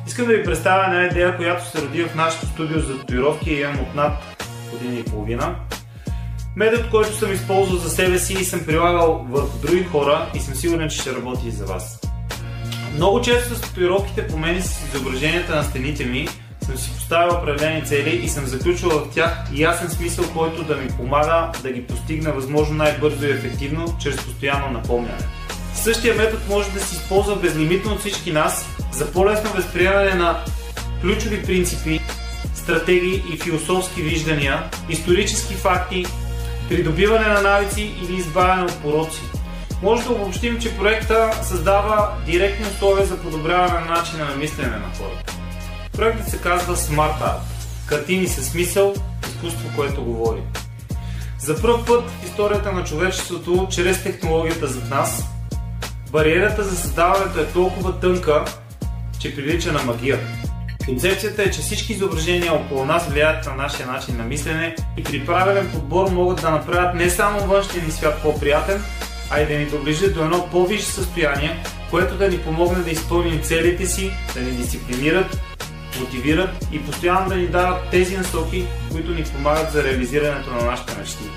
Искам да ви представя една идея, която се роди в нашето студио за татуировки и имам от над година и половина. Метод, който съм използвал за себе си и съм прилагал върху други хора и съм сигурен, че ще работи и за вас. Много често с татуировките по мен и с изображенията на стените ми съм си поставил определени цели и съм заключвал в тях ясен смисъл, който да ми помага да ги постигна възможно най-бързо и ефективно, чрез постоянно напомняне. Същия метод може да се използва безлимитно от всички нас за по-лесно възприемане на ключови принципи, стратегии и философски виждания, исторически факти, придобиване на навици или избавяне от пороци. Може да обобщим, че проекта създава директни условия за подобряване на начина на мислене на хората. Проектът се казва Smart Art. Картини със смисъл, изкуство, което говори. За пръв път в историята на човечеството, чрез технологията зад нас, бариерата за създаването е толкова тънка, че прилича на магия. Концепцията е, че всички изображения около нас влияят на нашия начин на мислене и при правилен подбор могат да направят не само външния ни свят по-приятен, а и да ни доближат до едно по-висше състояние, което да ни помогне да изпълним целите си, да ни дисциплинират, мотивират и постоянно да ни дават тези насоки, които ни помагат за реализирането на нашите мечти.